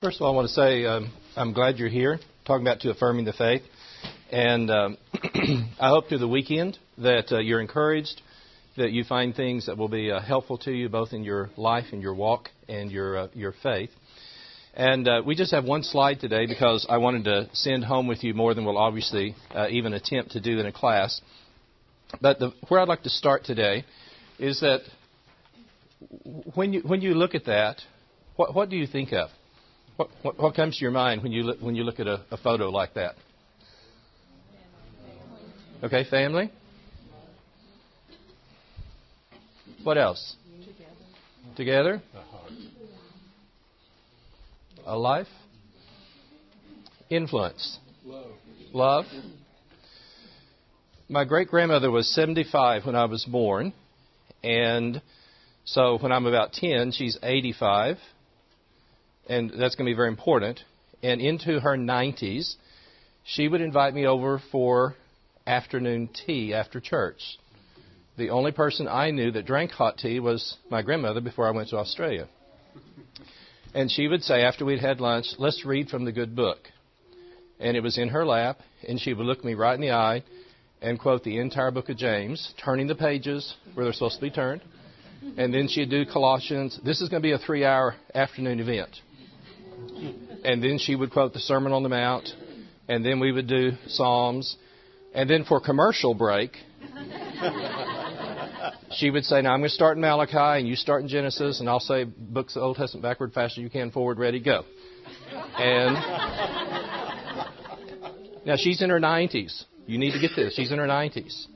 First of all, I want to say I'm glad you're here, talking about affirming the faith. And I hope through the weekend that you're encouraged, that you find things that will be helpful to you both in your life and your walk and your faith. And we just have one slide today because I wanted to send home with you more than we'll obviously even attempt to do in a class. But where I'd like to start today is that when you look at that, what do you think of? What comes to your mind when you look at a photo like that? Okay, family. What else? Together. A life. Influence. Love. My great-grandmother was 75 when I was born, and so when I'm about 10, she's 85. And that's going to be very important. And into her 90s, she would invite me over for afternoon tea after church. The only person I knew that drank hot tea was my grandmother before I went to Australia. And she would say, after we'd had lunch, let's read from the good book. And it was in her lap, and she would look me right in the eye and quote the entire book of James, turning the pages where they're supposed to be turned. And then she'd do Colossians. This is going to be a 3-hour afternoon event. And then she would quote the Sermon on the Mount, and then we would do Psalms. And then for commercial break, she would say, now I'm going to start in Malachi, and you start in Genesis, and I'll say books of the Old Testament backward, fast as you can, forward, ready, go. And now she's in her 90s. You need to get this. She's in her 90s.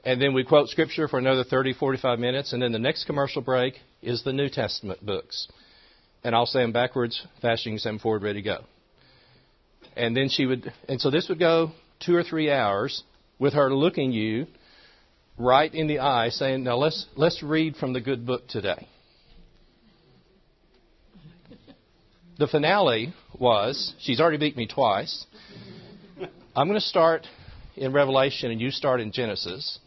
And then we quote Scripture for another 30, 45 minutes, and then the next commercial break is the New Testament books. And I'll say them backwards, fast you can say them forward, ready, go. And then so this would go 2 or 3 hours with her looking you right in the eye, saying, now let's read from the good book today. The finale was, she's already beat me twice. I'm going to start in Revelation and you start in Genesis.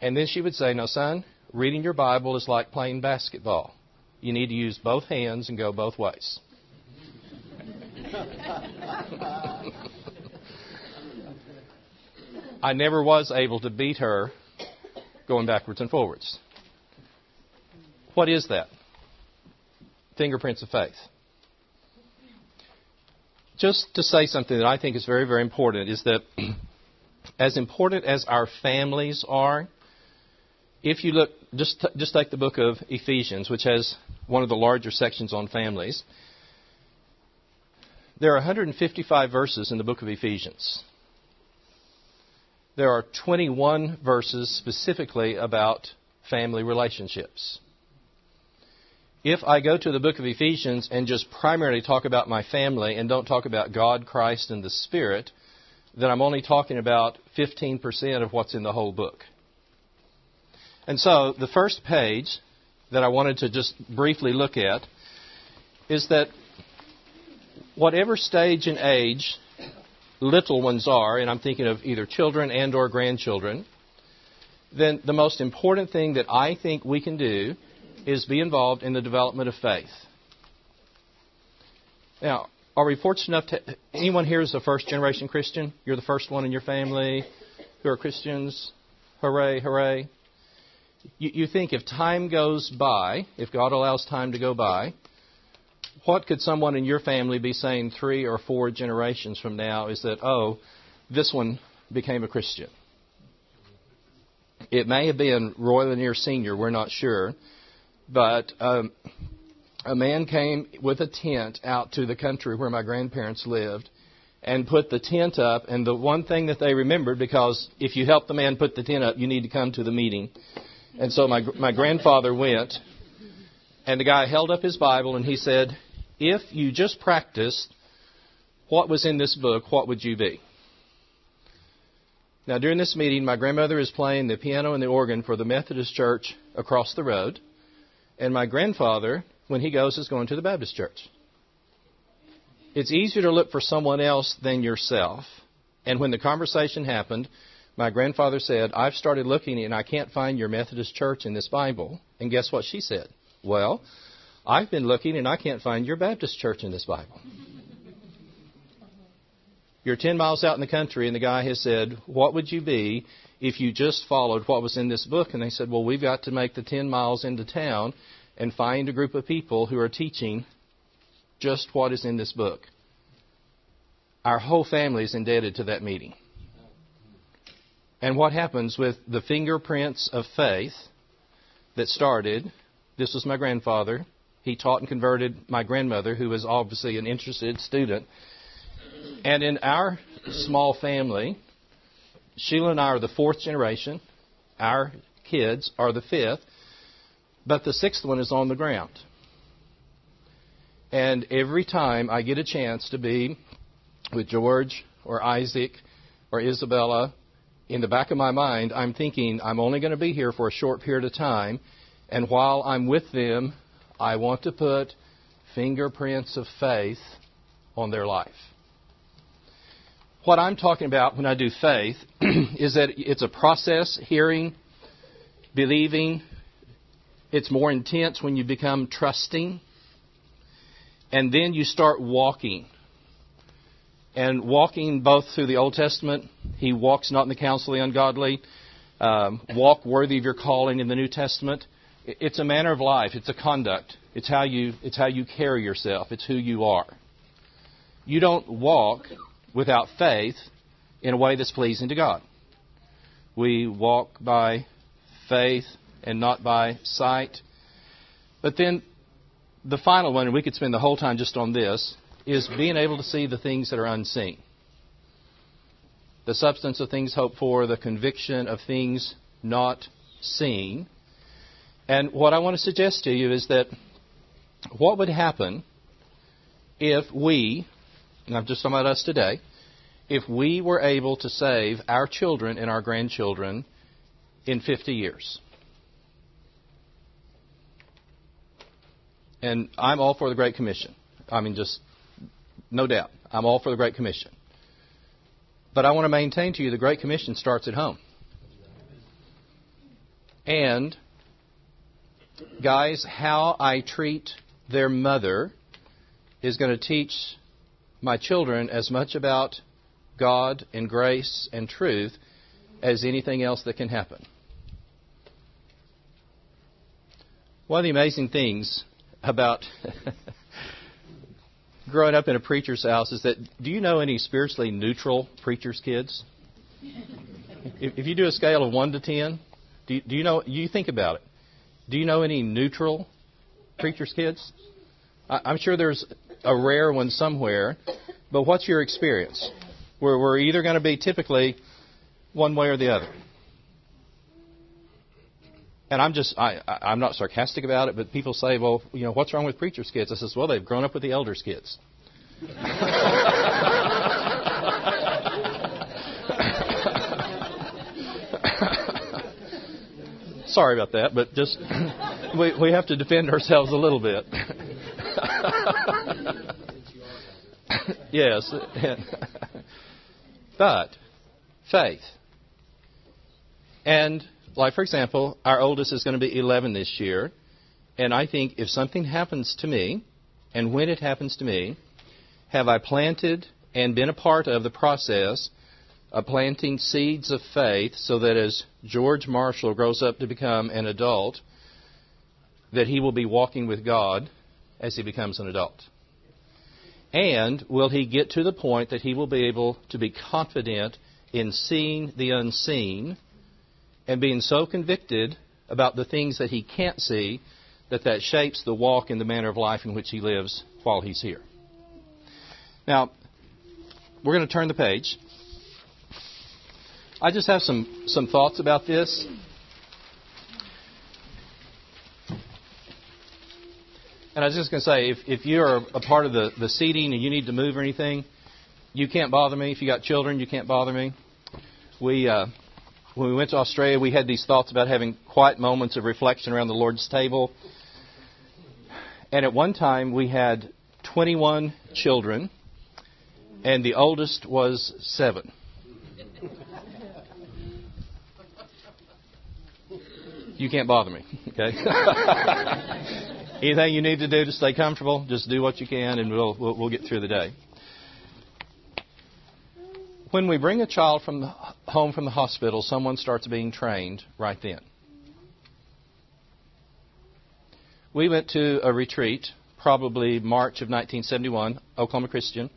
And then she would say, now son, reading your Bible is like playing basketball. You need to use both hands and go both ways. I never was able to beat her going backwards and forwards. What is that? Fingerprints of faith. Just to say something that I think is very, very important is that as important as our families are, if you look, just take the book of Ephesians, which has one of the larger sections on families. There are 155 verses in the book of Ephesians. There are 21 verses specifically about family relationships. If I go to the book of Ephesians and just primarily talk about my family and don't talk about God, Christ, and the Spirit, then I'm only talking about 15% of what's in the whole book. And so the first page that I wanted to just briefly look at is that whatever stage and age little ones are, and I'm thinking of either children and or grandchildren, then the most important thing that I think we can do is be involved in the development of faith. Now, are we fortunate enough to... Anyone here is a first-generation Christian? You're the first one in your family who are Christians? Hooray, hooray. You think if time goes by, if God allows time to go by, what could someone in your family be saying 3 or 4 generations from now is that, oh, this one became a Christian? It may have been Roy Lanier Sr., we're not sure, but a man came with a tent out to the country where my grandparents lived and put the tent up, and the one thing that they remembered, because if you help the man put the tent up, you need to come to the meeting. And so my grandfather went, and the guy held up his Bible, and he said, if you just practiced what was in this book, what would you be? Now, during this meeting, my grandmother is playing the piano and the organ for the Methodist church across the road, and my grandfather, when he goes, is going to the Baptist church. It's easier to look for someone else than yourself. And when the conversation happened, my grandfather said, I've started looking and I can't find your Methodist church in this Bible. And guess what she said? Well, I've been looking and I can't find your Baptist church in this Bible. You're 10 miles out in the country and the guy has said, what would you be if you just followed what was in this book? And they said, well, we've got to make the 10 miles into town and find a group of people who are teaching just what is in this book. Our whole family is indebted to that meeting. And what happens with the fingerprints of faith that started, this was my grandfather. He taught and converted my grandmother, who was obviously an interested student. And in our small family, Sheila and I are the fourth generation. Our kids are the fifth. But the sixth one is on the ground. And every time I get a chance to be with George or Isaac or Isabella, in the back of my mind, I'm thinking I'm only going to be here for a short period of time. And while I'm with them, I want to put fingerprints of faith on their life. What I'm talking about when I do faith is that it's a process, hearing, believing. It's more intense when you become trusting. And then you start walking. And walking both through the Old Testament, He walks not in the counsel of the ungodly. Walk worthy of your calling in the New Testament. It's a manner of life. It's a conduct. It's how you carry yourself. It's who you are. You don't walk without faith in a way that's pleasing to God. We walk by faith and not by sight. But then the final one, and we could spend the whole time just on this, is being able to see the things that are unseen. The substance of things hoped for, the conviction of things not seen. And what I want to suggest to you is that what would happen if we, and I'm just talking about us today, if we were able to save our children and our grandchildren in 50 years? And I'm all for the Great Commission. I mean, just no doubt. I'm all for the Great Commission. But I want to maintain to you the Great Commission starts at home. And, guys, how I treat their mother is going to teach my children as much about God and grace and truth as anything else that can happen. One of the amazing things about growing up in a preacher's house is that, do you know any spiritually neutral preacher's kids? If you do a scale of 1 to 10, do you know, you think about it. Do you know any neutral preacher's kids? I'm sure there's a rare one somewhere, but what's your experience? We're either going to be typically one way or the other. And I'm not sarcastic about it, but people say, well, you know, what's wrong with preacher's kids? I says, well, they've grown up with the elders' kids. Sorry about that, but just we have to defend ourselves a little bit. Yes. But faith. And, like, for example, our oldest is going to be 11 this year. And I think if something happens to me, and when it happens to me, have I planted and been a part of the process of planting seeds of faith so that as George Marshall grows up to become an adult, that he will be walking with God as he becomes an adult? And will he get to the point that he will be able to be confident in seeing the unseen and being so convicted about the things that he can't see that shapes the walk and the manner of life in which he lives while he's here? Now, we're going to turn the page. I just have some thoughts about this. And I was just going to say, if you're a part of the seating and you need to move or anything, you can't bother me. If you got children, you can't bother me. When we went to Australia, we had these thoughts about having quiet moments of reflection around the Lord's table. And at one time, we had 21 children, and the oldest was 7. You can't bother me, okay? Anything you need to do to stay comfortable, just do what you can, and we'll get through the day. When we bring a child home from the hospital, someone starts being trained right then. We went to a retreat, probably March of 1971, Oklahoma Christian.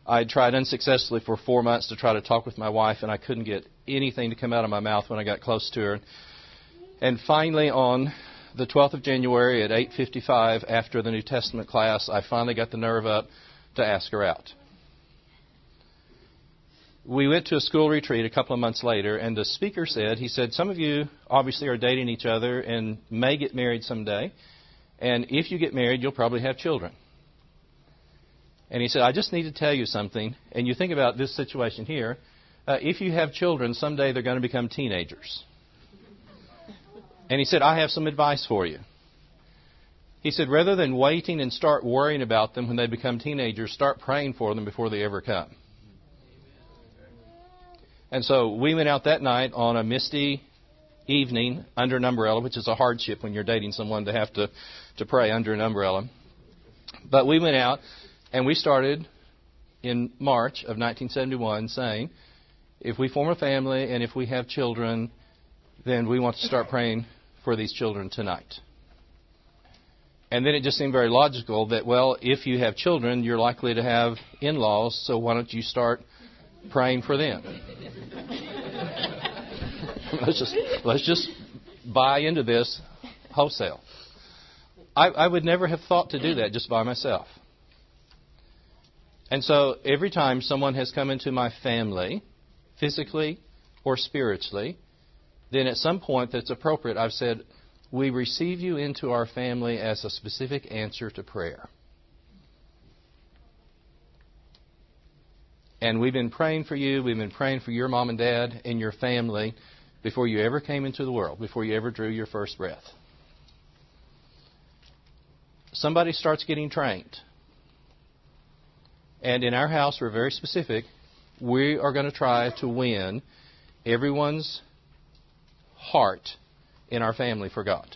I tried unsuccessfully for 4 months to try to talk with my wife, and I couldn't get anything to come out of my mouth when I got close to her. And finally, on the 12th of January at 8:55, after the New Testament class, I finally got the nerve up to ask her out. We went to a school retreat a couple of months later, and the speaker said, he said, some of you obviously are dating each other and may get married someday, and if you get married, you'll probably have children. And he said, I just need to tell you something, and you think about this situation here. If you have children, someday they're going to become teenagers. And he said, I have some advice for you. He said, rather than waiting and start worrying about them when they become teenagers, start praying for them before they ever come. And so we went out that night on a misty evening under an umbrella, which is a hardship when you're dating someone to have to pray under an umbrella. But we went out and we started in March of 1971 saying, if we form a family and if we have children, then we want to start praying for these children tonight. And then it just seemed very logical that, well, if you have children, you're likely to have in-laws, so why don't you start praying for them? Let's just buy into this wholesale. I would never have thought to do that just by myself. And so every time someone has come into my family, physically or spiritually, then at some point that's appropriate, I've said, we receive you into our family as a specific answer to prayer. And we've been praying for you, we've been praying for your mom and dad and your family before you ever came into the world, before you ever drew your first breath. Somebody starts getting trained. And in our house, we're very specific. We are going to try to win everyone's heart in our family for God.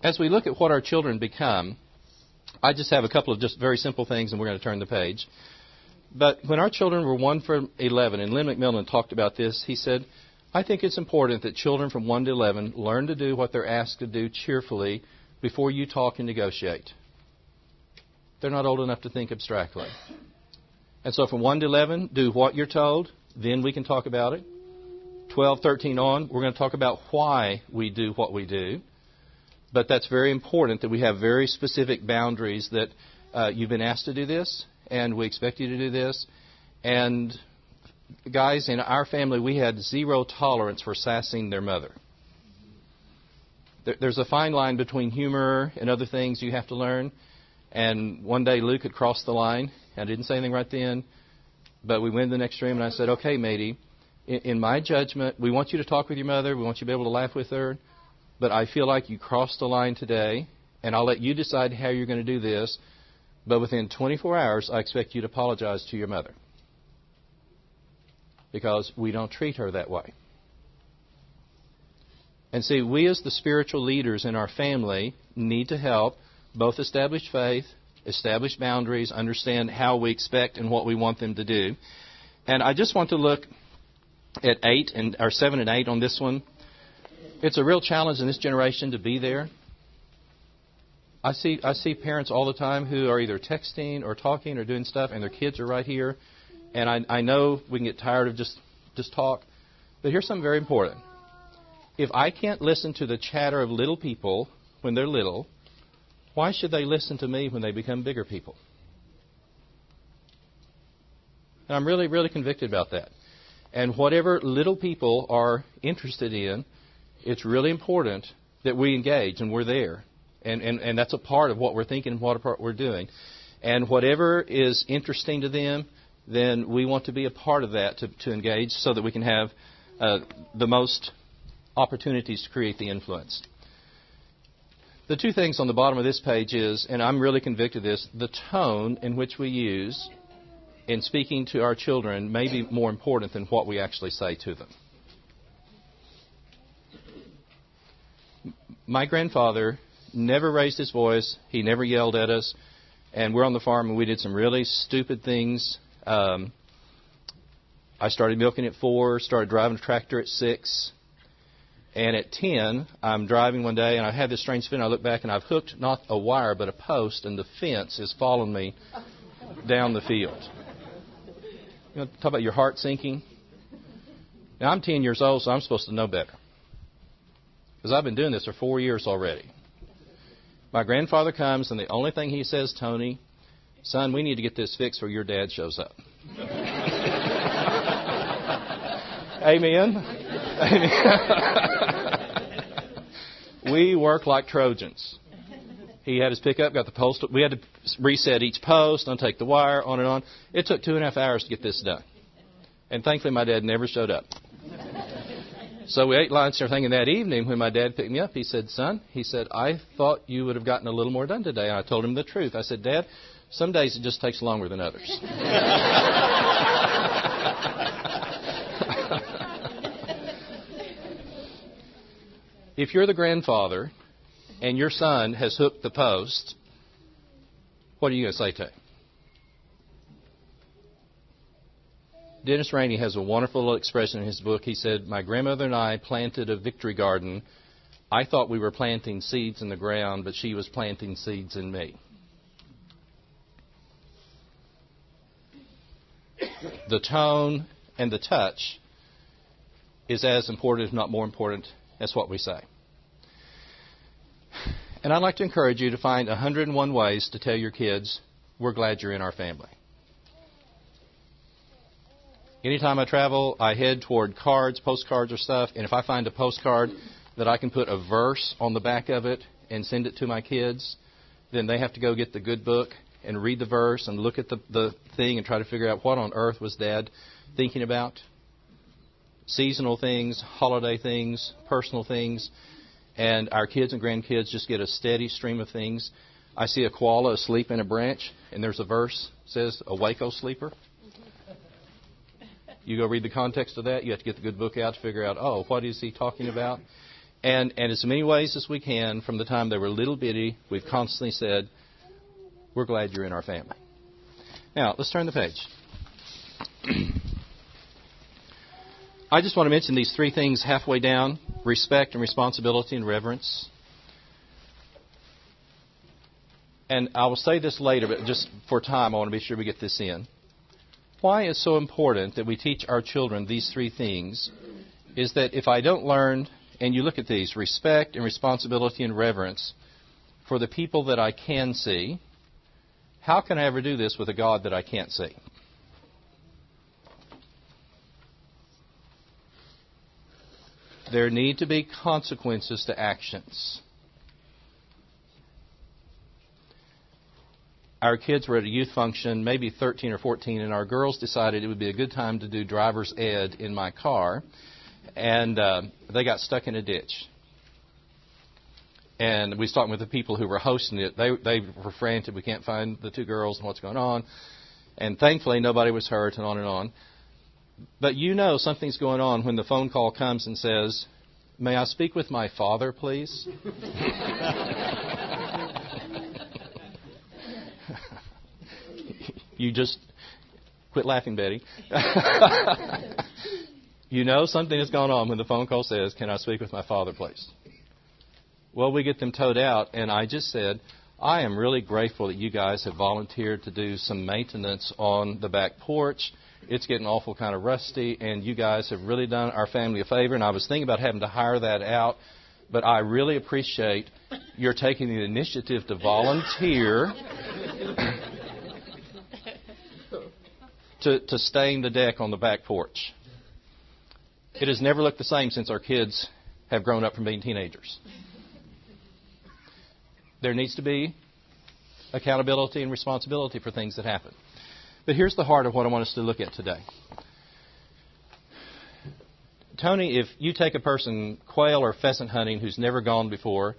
As we look at what our children become, I just have a couple of just very simple things, and we're going to turn the page. But when our children were 1 to 11, and Lynn McMillan talked about this, he said, I think it's important that children from 1 to 11 learn to do what they're asked to do cheerfully before you talk and negotiate. They're not old enough to think abstractly. And so from 1 to 11, do what you're told, then we can talk about it. 12, 13 on, we're going to talk about why we do what we do. But that's very important that we have very specific boundaries that you've been asked to do this, and we expect you to do this. And guys, in our family, we had zero tolerance for sassing their mother. There's a fine line between humor and other things you have to learn. And one day Luke had crossed the line. I didn't say anything right then, but we went to the next room, and I said, okay, matey, in my judgment, we want you to talk with your mother. We want you to be able to laugh with her. But I feel like you crossed the line today, and I'll let you decide how you're going to do this. But within 24 hours, I expect you to apologize to your mother, because we don't treat her that way. And see, we as the spiritual leaders in our family need to help both establish faith, establish boundaries, understand how we expect and what we want them to do. And I just want to look at 7 and 8 on this one. It's a real challenge in this generation to be there. I see parents all the time who are either texting or talking or doing stuff, and their kids are right here. And I know we can get tired of just talk. But here's something very important. If I can't listen to the chatter of little people when they're little, why should they listen to me when they become bigger people? And I'm really, really convicted about that. And whatever little people are interested in, it's really important that we engage and we're there. And that's a part of what we're thinking and what we're doing. And whatever is interesting to them, then we want to be a part of that to engage so that we can have the most opportunities to create the influence. The two things on the bottom of this page is, and I'm really convicted of this, the tone in which we use in speaking to our children may be more important than what we actually say to them. My grandfather never raised his voice. He never yelled at us. And we're on the farm, and we did some really stupid things. I started milking at 4, started driving a tractor at 6. And at 10, I'm driving one day, and I had this strange feeling. I look back, and I've hooked not a wire but a post, and the fence is following me down the field. You know, talk about your heart sinking. Now, I'm 10 years old, so I'm supposed to know better. Because I've been doing this for 4 years already. My grandfather comes, and the only thing he says, Tony, son, we need to get this fixed or your dad shows up. Amen. We work like Trojans. He had his pickup, got the post. We had to reset each post, untake the wire, on and on. It took 2.5 hours to get this done. And thankfully, my dad never showed up. So we ate lunch and everything. And that evening, when my dad picked me up, he said, son, he said, I thought you would have gotten a little more done today. And I told him the truth. I said, Dad, some days it just takes longer than others. If you're the grandfather and your son has hooked the post, what are you going to say to him? Dennis Rainey has a wonderful little expression in his book. He said, my grandmother and I planted a victory garden. I thought we were planting seeds in the ground, but she was planting seeds in me. The tone and the touch is as important, if not more important, as what we say. And I'd like to encourage you to find 101 ways to tell your kids, we're glad you're in our family. Anytime I travel, I head toward cards, postcards or stuff, and if I find a postcard that I can put a verse on the back of it and send it to my kids, then they have to go get the good book and read the verse and look at the thing and try to figure out what on earth was Dad thinking about. Seasonal things, holiday things, personal things, and our kids and grandkids just get a steady stream of things. I see a koala asleep in a branch, and there's a verse that says, awake, O sleeper. You go read the context of that. You have to get the good book out to figure out, oh, what is he talking about? And as many ways as we can, from the time they were little bitty, we've constantly said, we're glad you're in our family. Now, let's turn the page. I just want to mention these 3 things halfway down: respect and responsibility and reverence. And I will say this later, but just for time, I want to be sure we get this in. Why it's so important that we teach our children these 3 things is that if I don't learn, and you look at these, respect and responsibility and reverence for the people that I can see, how can I ever do this with a God that I can't see? There need to be consequences to actions. Our kids were at a youth function, maybe 13 or 14, and our girls decided it would be a good time to do driver's ed in my car, and they got stuck in a ditch. And we was talking with the people who were hosting it. They were frantic. We can't find the 2 girls and what's going on. And thankfully, nobody was hurt, and on and on. But you know something's going on when the phone call comes and says, may I speak with my father, please? You just quit laughing, Betty. You know something has gone on when the phone call says, can I speak with my father, please? Well, we get them towed out, and I just said, I am really grateful that you guys have volunteered to do some maintenance on the back porch. It's getting awful kind of rusty, and you guys have really done our family a favor. And I was thinking about having to hire that out, but I really appreciate your taking the initiative to volunteer to stain the deck on the back porch. It has never looked the same since our kids have grown up from being teenagers. There needs to be accountability and responsibility for things that happen. But here's the heart of what I want us to look at today. Tony, if you take a person quail or pheasant hunting who's never gone before,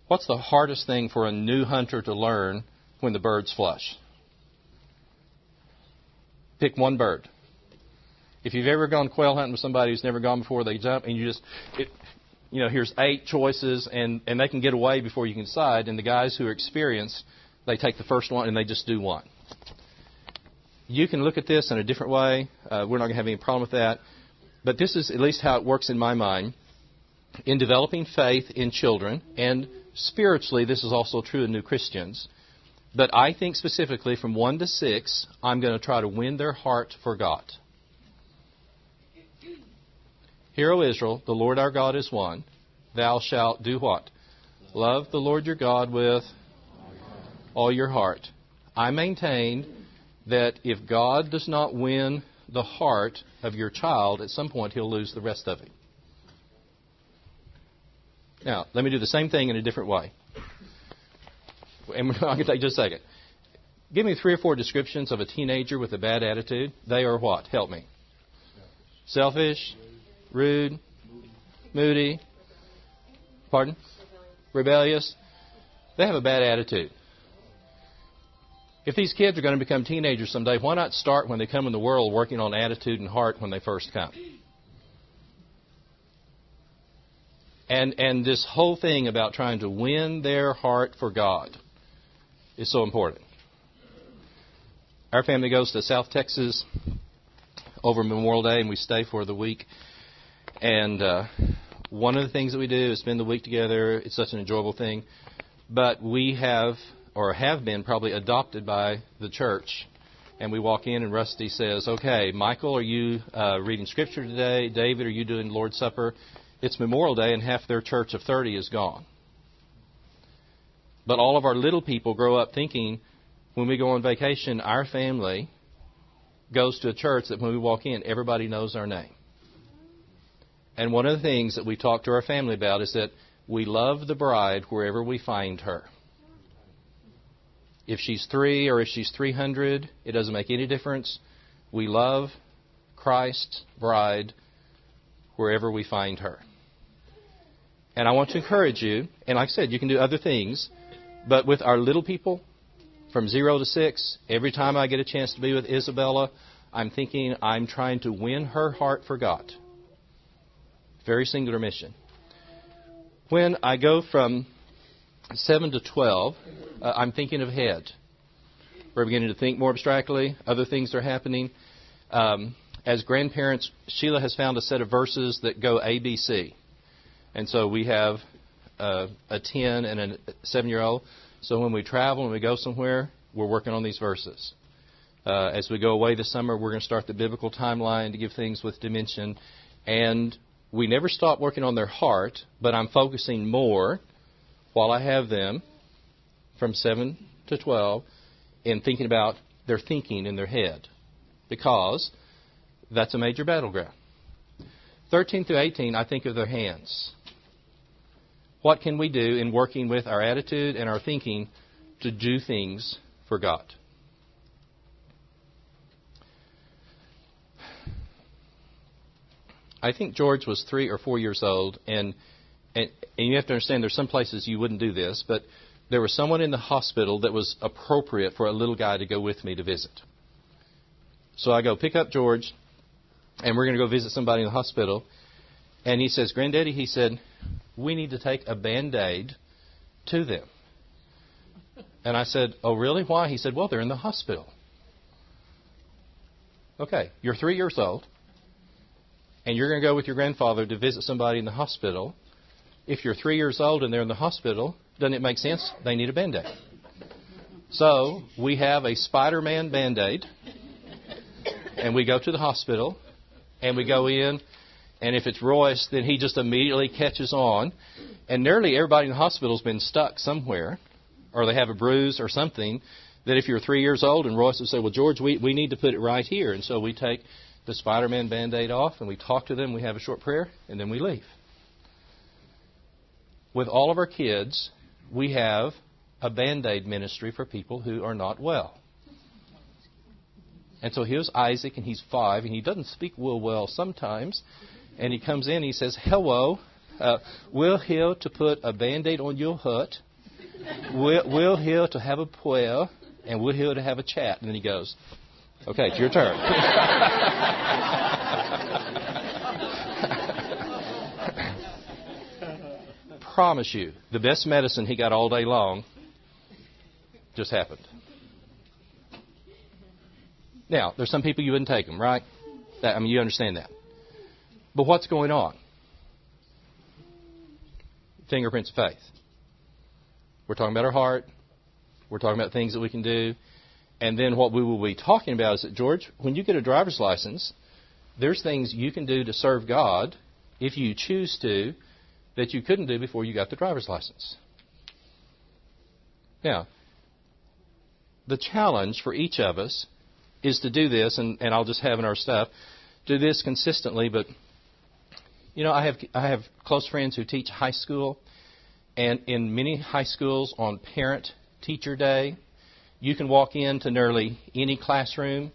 what's the hardest thing for a new hunter to learn when the birds flush? Pick one bird. If you've ever gone quail hunting with somebody who's never gone before, they jump and you just... here's 8 choices, and they can get away before you can decide. And the guys who are experienced, they take the first one and they just do one. You can look at this in a different way. We're not going to have any problem with that. But this is at least how it works in my mind. In developing faith in children, and spiritually, this is also true in new Christians. But I think specifically from 1 to 6, I'm going to try to win their heart for God. Hear, O Israel, the Lord our God is one. Thou shalt do what? Love the Lord your God with all your heart. I maintain that if God does not win the heart of your child, at some point he'll lose the rest of it. Now, let me do the same thing in a different way. And I'm going to take just a second. Give me 3 or 4 descriptions of a teenager with a bad attitude. They are what? Help me. Selfish, rude, moody, pardon? Rebellious. They have a bad attitude. If these kids are going to become teenagers someday, why not start when they come in the world working on attitude and heart when they first come? And this whole thing about trying to win their heart for God is so important. Our family goes to South Texas over Memorial Day, and we stay for the week. And one of the things that we do is spend the week together. It's such an enjoyable thing. But we have been probably adopted by the church. And we walk in, and Rusty says, okay, Michael, are you reading Scripture today? David, are you doing Lord's Supper? It's Memorial Day, and half their church of 30 is gone. But all of our little people grow up thinking when we go on vacation, our family goes to a church that when we walk in, everybody knows our name. And one of the things that we talk to our family about is that we love the bride wherever we find her. If she's 3 or if she's 300, it doesn't make any difference. We love Christ's bride wherever we find her. And I want to encourage you, and like I said, you can do other things, but with our little people, from 0 to 6, every time I get a chance to be with Isabella, I'm thinking I'm trying to win her heart for God. Very singular mission. When I go from 7 to 12, I'm thinking ahead. We're beginning to think more abstractly. Other things are happening. As grandparents, Sheila has found a set of verses that go ABC. And so we have a 10 and a 7-year-old. So when we travel and we go somewhere, we're working on these verses. As we go away this summer, we're going to start the biblical timeline to give things with dimension. And we never stop working on their heart, but I'm focusing more while I have them from 7 to 12 in thinking about their thinking in their head. Because that's a major battleground. 13 through 18, I think of their hands. What can we do in working with our attitude and our thinking to do things for God? I think George was 3 or 4 years old, and you have to understand there's some places you wouldn't do this, but there was someone in the hospital that was appropriate for a little guy to go with me to visit. So I go pick up George, and we're going to go visit somebody in the hospital. And he says, Granddaddy, he said, we need to take a Band-Aid to them. And I said, oh, really? Why? He said, well, they're in the hospital. Okay, you're 3 years old, and you're going to go with your grandfather to visit somebody in the hospital. If you're 3 years old and they're in the hospital, doesn't it make sense? They need a Band-Aid. So we have a Spider-Man Band-Aid, and we go to the hospital, and we go in, and if it's Royce, then he just immediately catches on. And nearly everybody in the hospital has been stuck somewhere, or they have a bruise or something, that if you're 3 years old, and Royce would say, well, George, we need to put it right here. And so we take the Spider-Man Band-Aid off, and we talk to them, we have a short prayer, and then we leave. With all of our kids, we have a Band-Aid ministry for people who are not well. And so here's Isaac, and he's 5, and he doesn't speak well sometimes. And he comes in, and he says, hello, we're here to put a Band-Aid on your hurt. We're here to have a prayer, and we're here to have a chat. And then he goes, okay, it's your turn. promise you, the best medicine he got all day long just happened. Now, there's some people you wouldn't take them, right? You understand that. But what's going on? Fingerprints of faith. We're talking about our heart. We're talking about things that we can do. And then what we will be talking about is that, George, when you get a driver's license, there's things you can do to serve God, if you choose to, that you couldn't do before you got the driver's license. Now, the challenge for each of us is to do this, and I'll just have in our stuff, do this consistently. But, I have close friends who teach high school, and in many high schools on Parent-Teacher Day, you can walk into nearly any classroom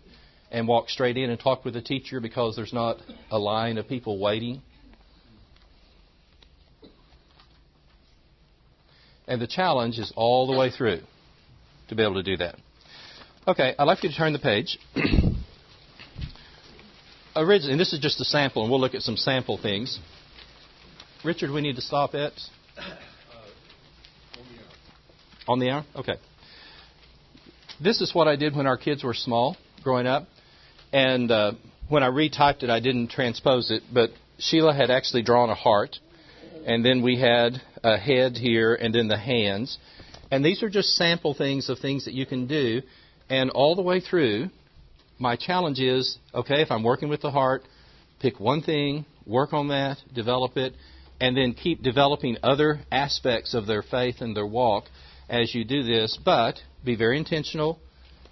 and walk straight in and talk with the teacher because there's not a line of people waiting. And the challenge is all the way through to be able to do that. Okay, I'd like you to turn the page. Originally, and this is just a sample, and we'll look at some sample things. Richard, we need to stop at? On the hour? Okay. This is what I did when our kids were small, growing up. And when I retyped it, I didn't transpose it, but Sheila had actually drawn a heart. And then we had a head here, and then the hands. And these are just sample things of things that you can do. And all the way through, my challenge is, okay, if I'm working with the heart, pick one thing, work on that, develop it, and then keep developing other aspects of their faith and their walk as you do this. But be very intentional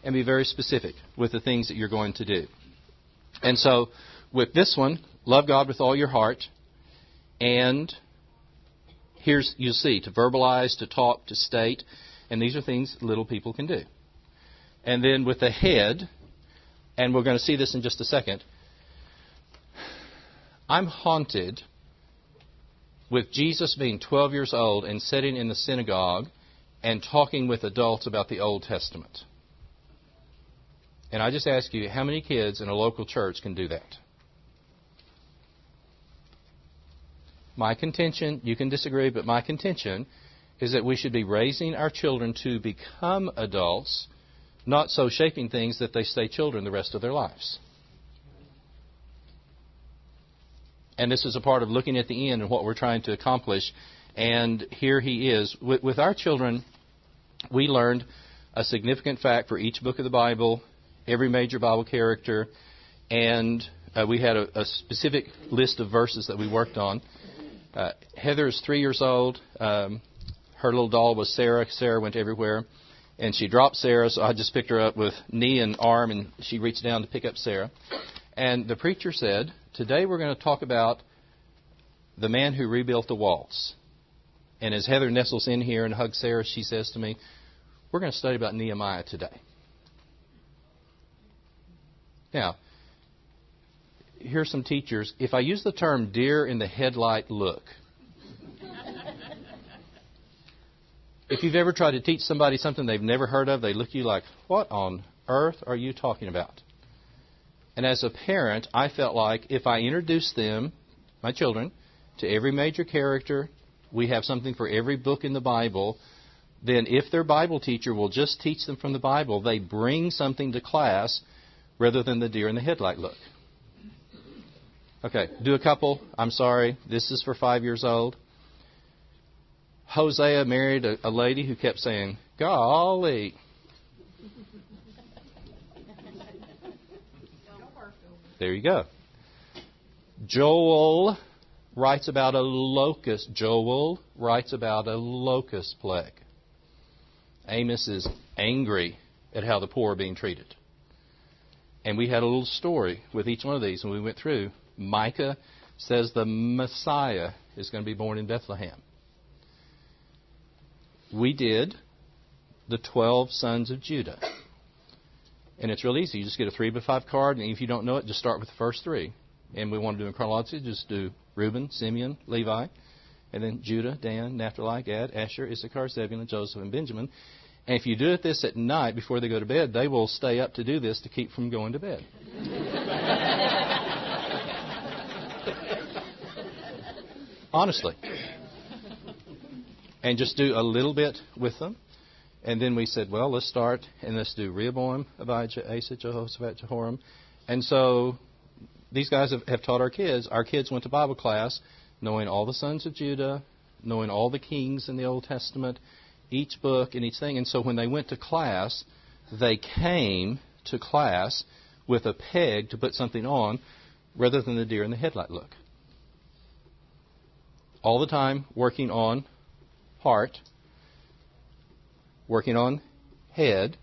and be very specific with the things that you're going to do. And so with this one, love God with all your heart. And here's, you see, to verbalize, to talk, to state. And these are things little people can do. And then with the head, and we're going to see this in just a second, I'm haunted with Jesus being 12 years old and sitting in the synagogue and talking with adults about the Old Testament. And I just ask you, how many kids in a local church can do that? My contention, you can disagree, but my contention is that we should be raising our children to become adults, not so shaping things that they stay children the rest of their lives. And this is a part of looking at the end and what we're trying to accomplish. And here he is. With our children, we learned a significant fact for each book of the Bible, every major Bible character, and we had a specific list of verses that we worked on. Heather is 3 years old. Her little doll was Sarah. Sarah went everywhere. And she dropped Sarah, so I just picked her up with knee and arm, and she reached down to pick up Sarah. And the preacher said, today we're going to talk about the man who rebuilt the walls. And as Heather nestles in here and hugs Sarah, she says to me, we're going to study about Nehemiah today. Now, here's some teachers. If I use the term deer in the headlight look, if you've ever tried to teach somebody something they've never heard of, they look at you like, what on earth are you talking about? And as a parent, I felt like if I introduced them, my children, to every major character, we have something for every book in the Bible, then if their Bible teacher will just teach them from the Bible, they bring something to class rather than the deer in the headlight look. Okay, do a couple. I'm sorry, this is for 5 years old. Hosea married a lady who kept saying, golly. There you go. Joel writes about a locust. Joel writes about a locust plague. Amos is angry at how the poor are being treated. And we had a little story with each one of these when we went through. Micah says the Messiah is going to be born in Bethlehem. We did the 12 sons of Judah. And it's real easy. You just get a 3x5 card, and if you don't know it, just start with the first three. And we want to do in chronology, just do Reuben, Simeon, Levi, and then Judah, Dan, Naphtali, Gad, Asher, Issachar, Zebulun, Joseph, and Benjamin. And if you do this at night before they go to bed, they will stay up to do this to keep from going to bed. Honestly. and just do a little bit with them. And then we said, well, let's start and let's do Rehoboam, Abijah, Asa, Jehoshaphat, Jehoram. And so these guys have taught our kids. Our kids went to Bible class knowing all the sons of Judah, knowing all the kings in the Old Testament, each book and each thing. And so when they went to class, they came to class with a peg to put something on rather than the deer in the headlight look. All the time working on heart, working on head,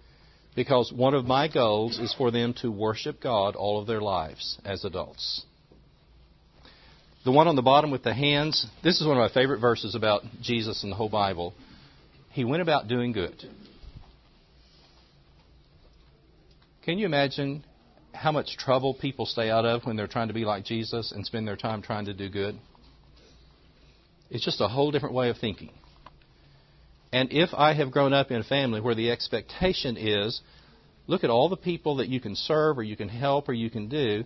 because one of my goals is for them to worship God all of their lives as adults. The one on the bottom with the hands, this is one of my favorite verses about Jesus in the whole Bible. He went about doing good. Can you imagine how much trouble people stay out of when they're trying to be like Jesus and spend their time trying to do good? It's just a whole different way of thinking. And if I have grown up in a family where the expectation is, look at all the people that you can serve or you can help or you can do,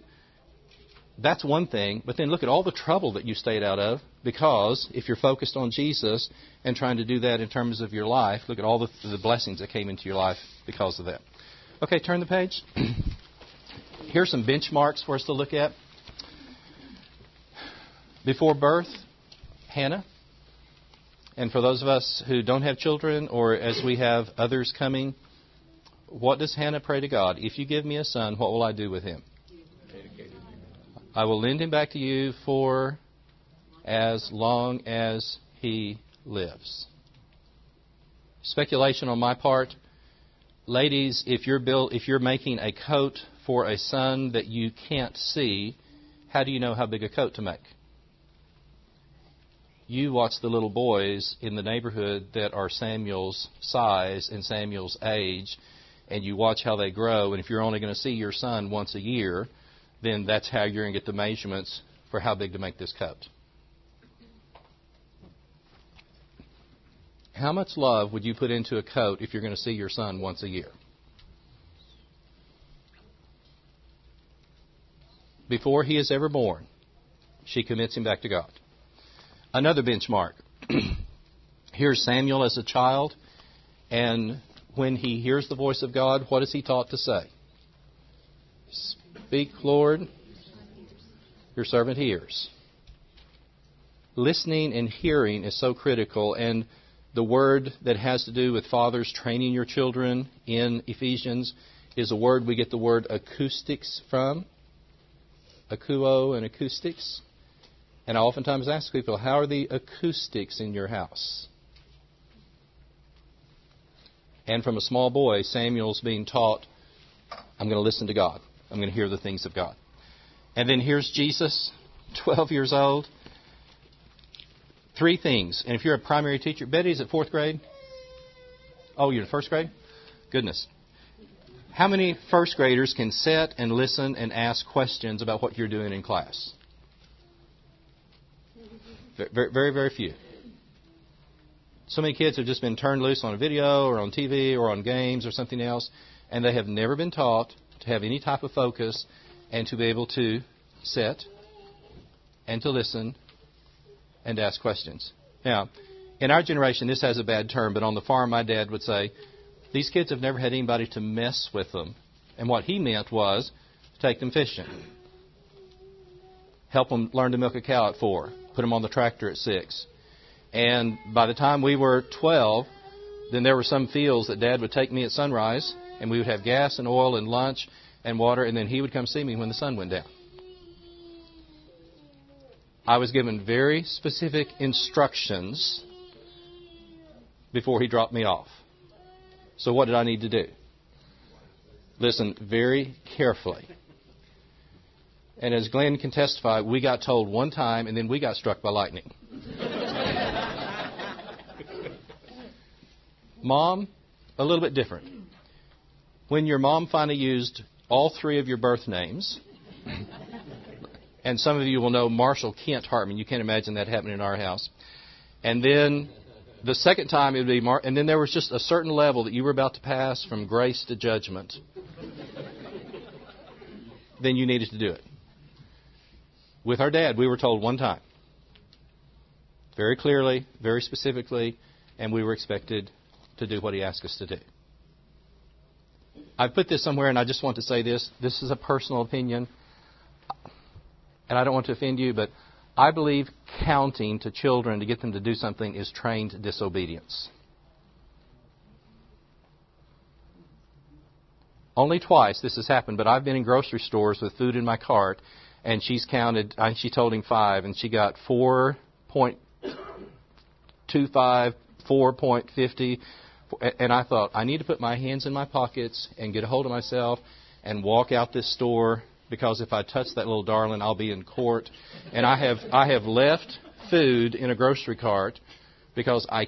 that's one thing. But then look at all the trouble that you stayed out of, because if you're focused on Jesus and trying to do that in terms of your life, look at all the blessings that came into your life because of that. Okay, turn the page. Here's some benchmarks for us to look at. Before birth, Hannah. And for those of us who don't have children, or as we have others coming, what does Hannah pray to God? If you give me a son, what will I do with him? I will lend him back to you for as long as he lives. Speculation on my part. Ladies, if you're making a coat for a son that you can't see, how do you know how big a coat to make? You watch the little boys in the neighborhood that are Samuel's size and Samuel's age, and you watch how they grow. And if you're only going to see your son once a year, then that's how you're going to get the measurements for how big to make this coat. How much love would you put into a coat if you're going to see your son once a year? Before he is ever born, she commits him back to God. Another benchmark. Here's Samuel as a child, and when he hears the voice of God, what is he taught to say? Speak, Lord, your servant hears. Listening and hearing is so critical, and the word that has to do with fathers training your children in Ephesians is a word we get the word acoustics from. Akuo and acoustics. And I oftentimes ask people, how are the acoustics in your house? And from a small boy, Samuel's being taught, I'm going to listen to God. I'm going to hear the things of God. And then here's Jesus, 12 years old. 3 things. And if you're a primary teacher, Betty's at 4th grade? Oh, you're in 1st grade? Goodness. How many 1st graders can sit and listen and ask questions about what you're doing in class? Very, very, very few. So many kids have just been turned loose on a video or on TV or on games or something else, and they have never been taught to have any type of focus and to be able to sit and to listen and ask questions. Now, in our generation, this has a bad term, but on the farm, my dad would say, these kids have never had anybody to mess with them. And what he meant was take them fishing. Help them learn to milk a cow at 4. Put them on the tractor at 6. And by the time we were 12, then there were some fields that Dad would take me at sunrise, and we would have gas and oil and lunch and water, and then he would come see me when the sun went down. I was given very specific instructions before he dropped me off. So what did I need to do? Listen very carefully. And as Glenn can testify, we got told one time, and then we got struck by lightning. Mom, a little bit different. When your mom finally used all 3 of your birth names, and some of you will know Marshall Kent Hartman. You can't imagine that happening in our house. And then the second time it would be and then there was just a certain level that you were about to pass from grace to judgment. Then you needed to do it. With our dad, we were told one time, very clearly, very specifically, and we were expected to do what He asked us to do. I put this somewhere, and I just want to say this. This is a personal opinion, and I don't want to offend you, but I believe counting to children to get them to do something is trained disobedience. Only twice this has happened, but I've been in grocery stores with food in my cart, and she's counted, she told him 5, and she got 4.25, 4.50, and I thought, I need to put my hands in my pockets and get a hold of myself and walk out this store, because if I touch that little darling, I'll be in court. And I have left food in a grocery cart because I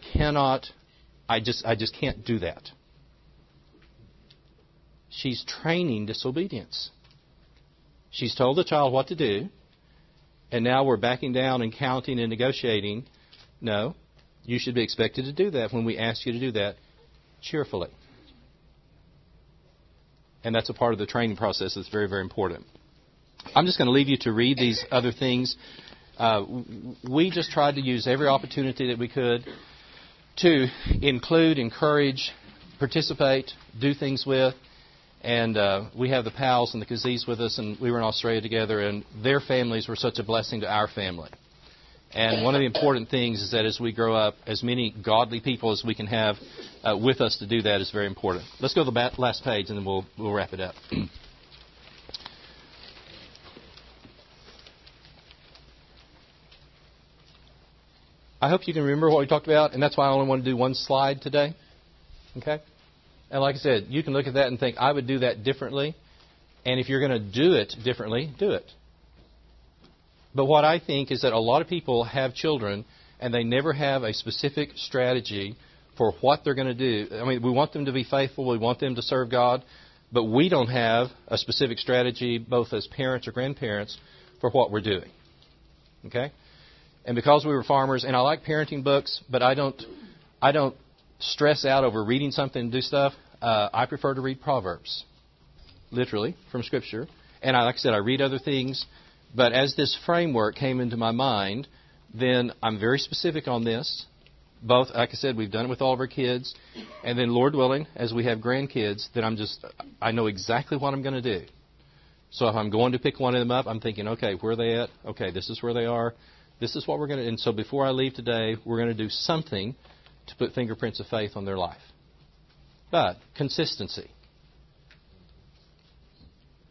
just can't do that. She's training disobedience. She's told the child what to do, and now we're backing down and counting and negotiating. No, you should be expected to do that when we ask you to do that cheerfully. And that's a part of the training process that's very, very important. I'm just going to leave you to read these other things. We just tried to use every opportunity that we could to include, encourage, participate, do things with. And we have the Powells and the Kazees with us, and we were in Australia together, and their families were such a blessing to our family. And one of the important things is that as we grow up, as many godly people as we can have with us to do that is very important. Let's go to the last page, and then we'll wrap it up. I hope you can remember what we talked about, and that's why I only want to do one slide today. Okay? And like I said, you can look at that and think, I would do that differently. And if you're going to do it differently, do it. But what I think is that a lot of people have children, and they never have a specific strategy for what they're going to do. I mean, we want them to be faithful. We want them to serve God. But we don't have a specific strategy, both as parents or grandparents, for what we're doing. Okay? And because we were farmers, and I like parenting books, but I don't stress out over reading something and do stuff. I prefer to read Proverbs, literally, from Scripture. And like I said, I read other things. But as this framework came into my mind, then I'm very specific on this. Both, like I said, we've done it with all of our kids. And then, Lord willing, as we have grandkids, then I know exactly what I'm going to do. So if I'm going to pick one of them up, I'm thinking, okay, where are they at? Okay, this is where they are. This is what we're going to do. And so before I leave today, we're going to do something to put fingerprints of faith on their life. But consistency.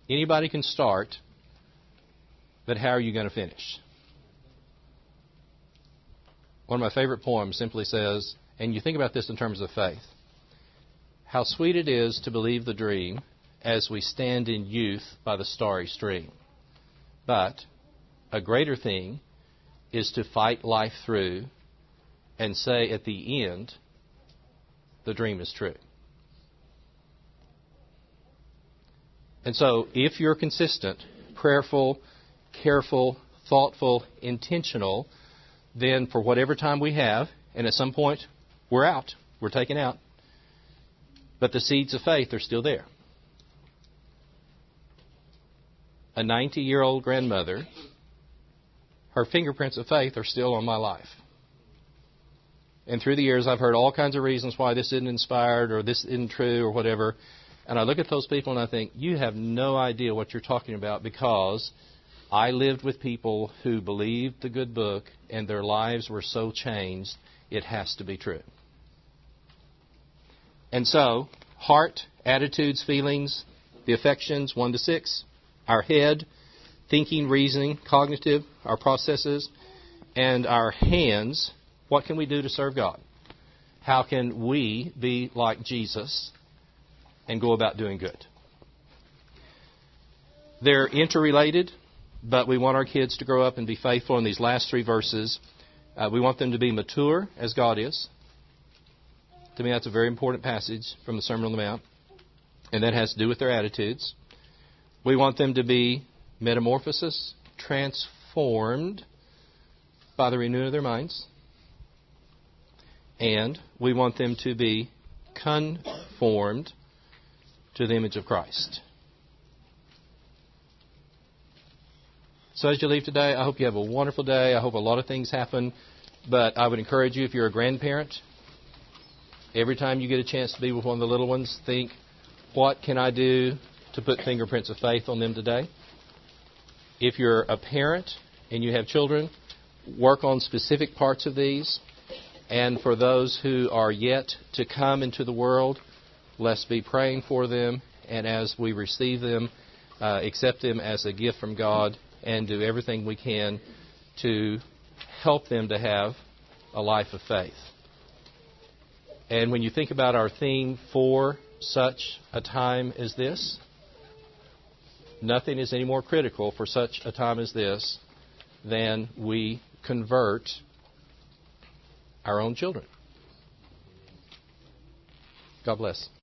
Anybody can start, but how are you going to finish? One of my favorite poems simply says, and you think about this in terms of faith, how sweet it is to believe the dream as we stand in youth by the starry stream. But a greater thing is to fight life through and say at the end, the dream is true. And so if you're consistent, prayerful, careful, thoughtful, intentional, then for whatever time we have, and at some point we're out, we're taken out, but the seeds of faith are still there. A 90-year-old grandmother, her fingerprints of faith are still on my life. And through the years, I've heard all kinds of reasons why this isn't inspired or this isn't true or whatever. And I look at those people and I think, you have no idea what you're talking about, because I lived with people who believed the good book and their lives were so changed, it has to be true. And so, heart, attitudes, feelings, the affections, 1 to 6, our head, thinking, reasoning, cognitive, our processes, and our hands. What can we do to serve God? How can we be like Jesus and go about doing good? They're interrelated, but we want our kids to grow up and be faithful. In these last 3 verses, we want them to be mature as God is. To me, that's a very important passage from the Sermon on the Mount, and that has to do with their attitudes. We want them to be metamorphosis, transformed by the renewing of their minds. And we want them to be conformed to the image of Christ. So as you leave today, I hope you have a wonderful day. I hope a lot of things happen. But I would encourage you, if you're a grandparent, Every time you get a chance to be with one of the little ones, think, what can I do to put fingerprints of faith on them today? If you're a parent and you have children, work on specific parts of these. And for those who are yet to come into the world, let's be praying for them. And as we receive them, accept them as a gift from God and do everything we can to help them to have a life of faith. And when you think about our theme for such a time as this, nothing is any more critical for such a time as this than we convert our own children. God bless.